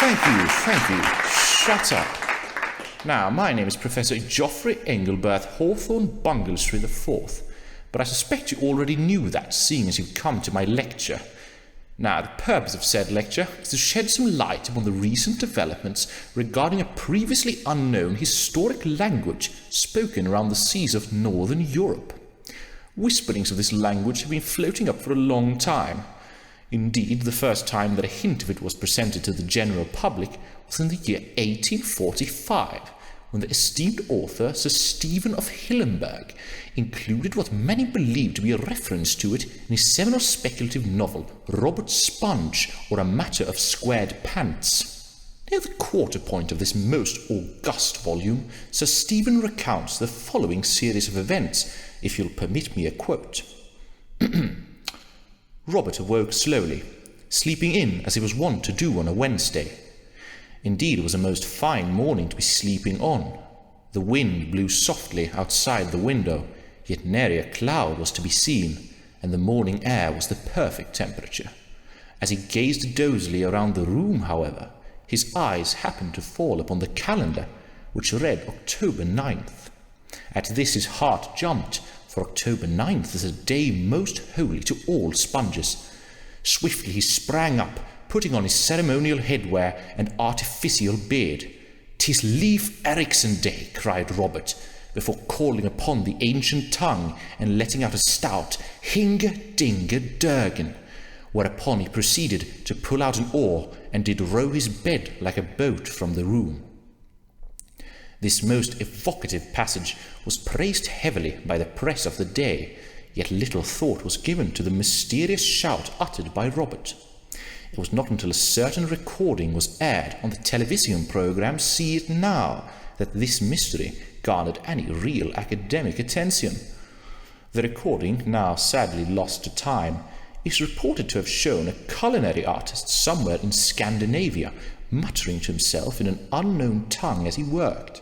Thank you. Shut up. Now, my name is Professor Joffrey Engelbert Hawthorne-Bunglestry IV, but I suspect you already knew that, seeing as you've come to my lecture. Now, the purpose of said lecture is to shed some light upon the recent developments regarding a previously unknown historic language spoken around the seas of northern Europe. Whisperings of this language have been floating up for a long time. Indeed, the first time that a hint of it was presented to the general public was in the year 1845, when the esteemed author Sir Stephen of Hillenburg included what many believed to be a reference to it in his seminal speculative novel Robert Sponge, or A Matter of Squared Pants. Near the quarter point of this most august volume, Sir Stephen recounts the following series of events, if you'll permit me a quote. Robert awoke slowly, sleeping in as he was wont to do on a Wednesday. Indeed, it was a most fine morning to be sleeping on. The wind blew softly outside the window, yet nary a cloud was to be seen, and the morning air was the perfect temperature. As he gazed dozily around the room, however, his eyes happened to fall upon the calendar, which read October 9th. At this his heart jumped, for October 9th is a day most holy to all sponges. Swiftly he sprang up, putting on his ceremonial headwear and artificial beard. "'Tis Leif Erikson Day," cried Robert, before calling upon the ancient tongue and letting out a stout Hingatingadörgen, whereupon he proceeded to pull out an oar and did row his bed like a boat from the room. This most evocative passage was praised heavily by the press of the day, yet little thought was given to the mysterious shout uttered by Robert. It was not until a certain recording was aired on the television program See It Now that this mystery garnered any real academic attention. The recording, now sadly lost to time, is reported to have shown a culinary artist somewhere in Scandinavia muttering to himself in an unknown tongue as he worked.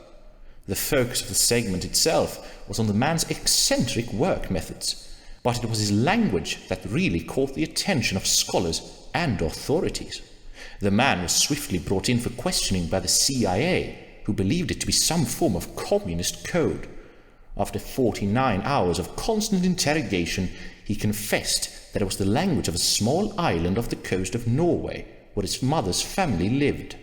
The focus of the segment itself was on the man's eccentric work methods, but it was his language that really caught the attention of scholars and authorities. The man was swiftly brought in for questioning by the CIA, who believed it to be some form of communist code. After 49 hours of constant interrogation, he confessed that it was the language of a small island off the coast of Norway, where his mother's family lived.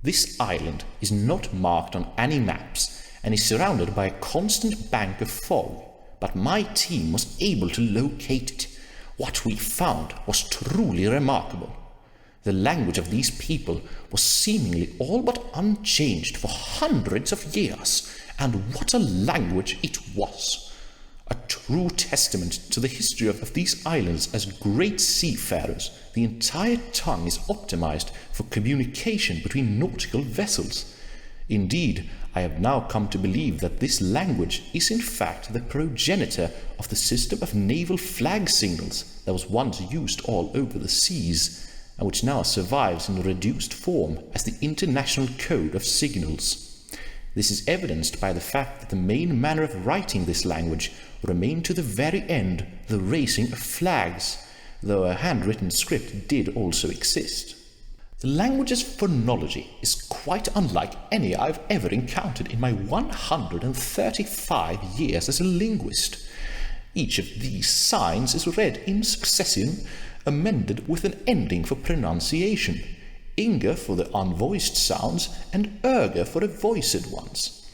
This island is not marked on any maps and is surrounded by a constant bank of fog, but my team was able to locate it. What we found was truly remarkable. The language of these people was seemingly all but unchanged for hundreds of years, and what a language it was! A true testament to the history of these islands as great seafarers, the entire tongue is optimized for communication between nautical vessels. Indeed, I have now come to believe that this language is in fact the progenitor of the system of naval flag signals that was once used all over the seas, and which now survives in reduced form as the International Code of Signals. This is evidenced by the fact that the main manner of writing this language remained to the very end the raising of flags, though a handwritten script did also exist. The language's phonology is quite unlike any I've ever encountered in my 135 years as a linguist. Each of these signs is read in succession, amended with an ending for pronunciation, Inga for the unvoiced sounds and Erga for the voiced ones.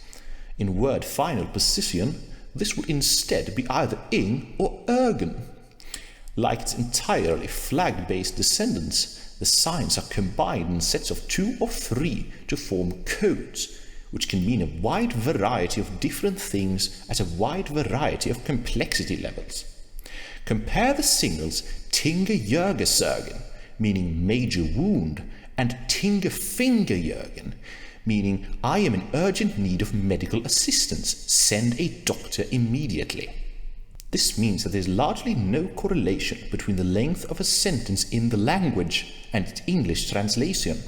In word final position, this would instead be either ing or ergen. Like its entirely flag-based descendants, the signs are combined in sets of 2 or 3 to form codes, which can mean a wide variety of different things at a wide variety of complexity levels. Compare the signals Tinga-Jörgesögen, meaning major wound, and Tinga-Fingerjörgen, meaning I am in urgent need of medical assistance, send a doctor immediately. This means that there is largely no correlation between the length of a sentence in the language and its English translation.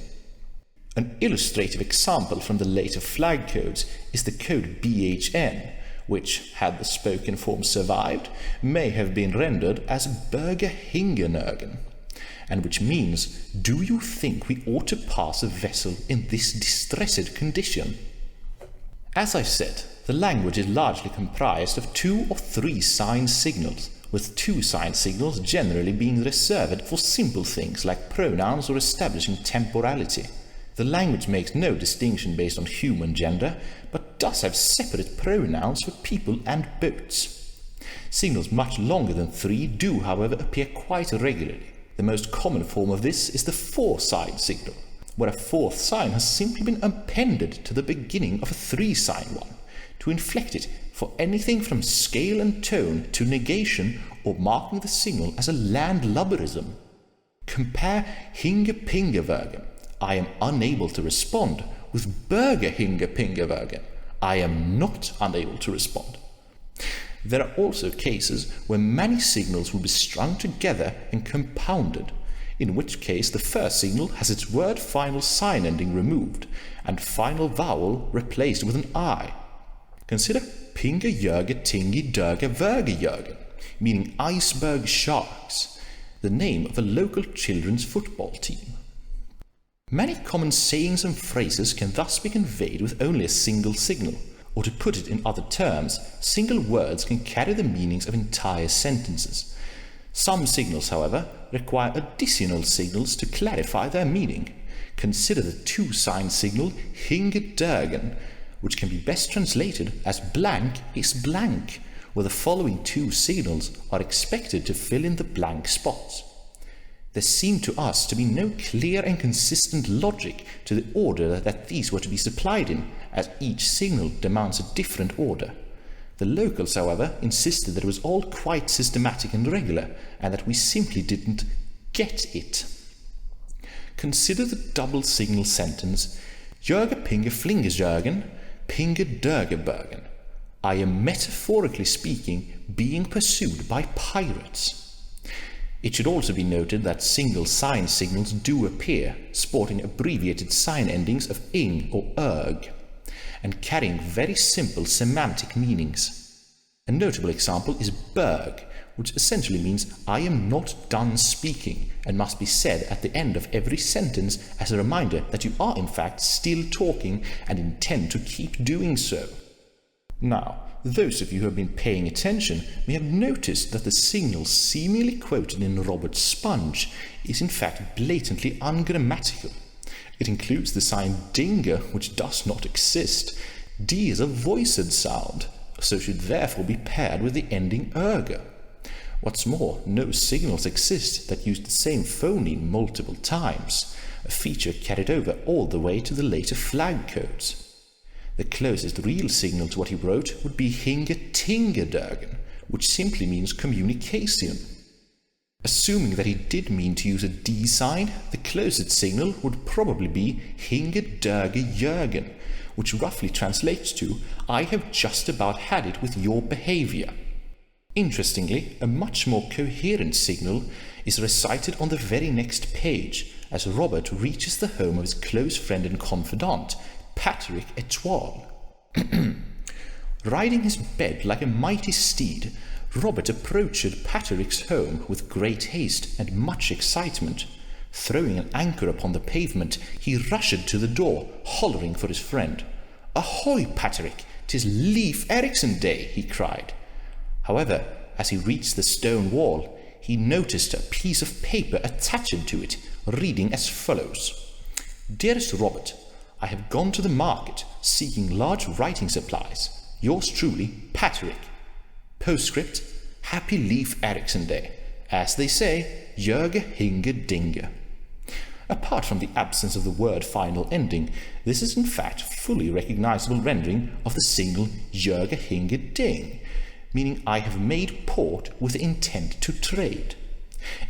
An illustrative example from the later flag codes is the code BHN, which, had the spoken form survived, may have been rendered as Berger Hingenögen. and which means, do you think we ought to pass a vessel in this distressed condition? As I said, the language is largely comprised of 2 or 3 sign signals, with 2 sign signals generally being reserved for simple things like pronouns or establishing temporality. The language makes no distinction based on human gender, but does have separate pronouns for people and boats. Signals much longer than 3 do, however, appear quite regularly. The most common form of this is the 4-sign signal, where a 4th sign has simply been appended to the beginning of a 3-sign one, to inflect it for anything from scale and tone to negation or marking the signal as a landlubberism. Compare Hingatingadörgen, I am unable to respond, with Hingatingadörgen, I am not unable to respond. There are also cases where many signals will be strung together and compounded, in which case the first signal has its word final sign ending removed and final vowel replaced with an I. Consider Hingatingadörgen, meaning iceberg sharks, the name of a local children's football team. Many common sayings and phrases can thus be conveyed with only a single signal, or to put it in other terms, single words can carry the meanings of entire sentences. Some signals, however, require additional signals to clarify their meaning. Consider the 2-sign signal Hingatingadörgen, which can be best translated as blank is blank, where the following 2 signals are expected to fill in the blank spots. There seemed to us to be no clear and consistent logic to the order that these were to be supplied in, as each signal demands a different order. The locals, however, insisted that it was all quite systematic and regular, and that we simply didn't get it. Consider the double signal sentence Pingadörgebergen. I am, metaphorically speaking, being pursued by pirates. It should also be noted that single sign signals do appear, sporting abbreviated sign endings of ing or erg, and carrying very simple semantic meanings. A notable example is berg, which essentially means I am not done speaking, and must be said at the end of every sentence as a reminder that you are in fact still talking and intend to keep doing so. Now, those of you who have been paying attention may have noticed that the signal seemingly quoted in Robert Sponge is in fact blatantly ungrammatical. It includes the sign dinga, which does not exist. D is a voiced sound, so should therefore be paired with the ending erga. What's more, no signals exist that use the same phoneme multiple times, a feature carried over all the way to the later flag codes. The closest real signal to what he wrote would be Hingatingadörgen, which simply means communication. Assuming that he did mean to use a D sign, the closest signal would probably be Hingatingadörgen, which roughly translates to I have just about had it with your behavior. Interestingly, a much more coherent signal is recited on the very next page as Robert reaches the home of his close friend and confidant, Patrick Etoile. Riding his bed like a mighty steed, Robert approached Patrick's home with great haste and much excitement. Throwing an anchor upon the pavement, he rushed to the door, hollering for his friend. "Ahoy, Patrick! 'Tis Leif Erikson Day!" he cried. However, as he reached the stone wall, he noticed a piece of paper attached to it, reading as follows: "Dearest Robert, I have gone to the market, seeking large writing supplies. Yours truly, Patrick. Postscript: Happy Leif Erikson Day. As they say, Jörge Hinge Dinge." Apart from the absence of the word final ending, this is in fact fully recognizable rendering of the signal Jörge Hinge Ding, meaning I have made port with the intent to trade.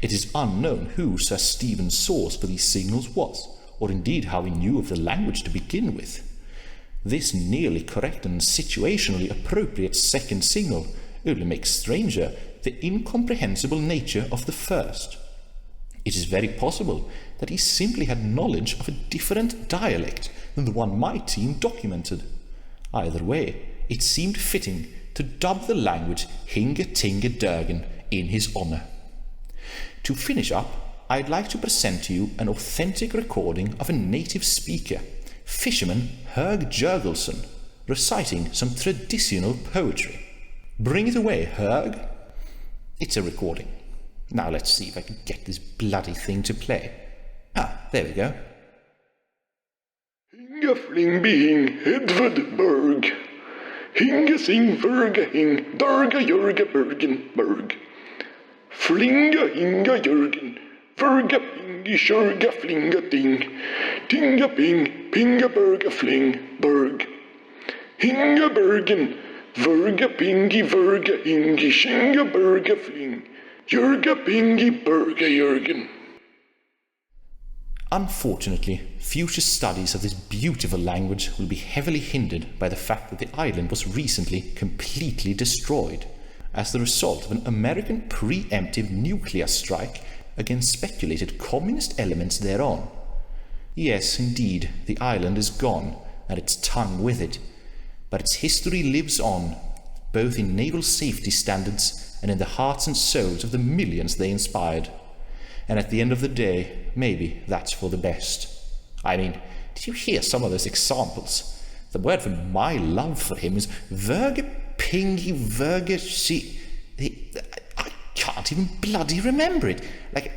It is unknown who Sir Stephen's source for these signals was, or indeed how he knew of the language to begin with. This nearly correct and situationally appropriate second signal only makes stranger the incomprehensible nature of the first. It is very possible that he simply had knowledge of a different dialect than the one my team documented. Either way, it seemed fitting to dub the language Hingatingadörgen in his honour. To finish up, I'd like to present to you an authentic recording of a native speaker, fisherman Herg Jurgelson, reciting some traditional poetry. Bring it away, Herg. It's a recording. Now let's see if I can get this bloody thing to play. There we go. Hingafling being Edvard Berg. Hinga sing verga hing, darga jurga bergen berg. Flinga hinga jurgen, verga pingi shurga flinga ding. Tinga ping, pinga berga fling, berg. Hinga bergen, verga pingi verga hingi shinga berga fling. Jurga pingi berga jurgen. Unfortunately, future studies of this beautiful language will be heavily hindered by the fact that the island was recently completely destroyed as the result of an American preemptive nuclear strike against speculated communist elements thereon. Yes, indeed, the island is gone, and its tongue with it, but its history lives on, both in naval safety standards and in the hearts and souls of the millions they inspired. And at the end of the day, maybe that's for the best. I mean, did you hear some of those examples? The word for my love for him is verga pingy verga she. I can't even bloody remember it. Like,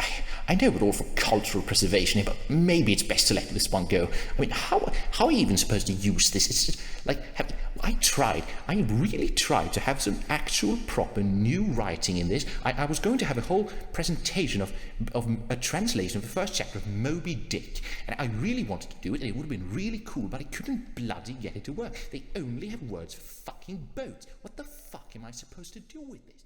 I know we're all for cultural preservation here, but maybe it's best to let this one go. I mean, how are you even supposed to use this? It's just like, I really tried to have some actual proper new writing in this. I was going to have a whole presentation of a translation of the first chapter of Moby Dick, and I really wanted to do it, and it would have been really cool, but I couldn't bloody get it to work. They only have words for fucking boats. What the fuck am I supposed to do with this?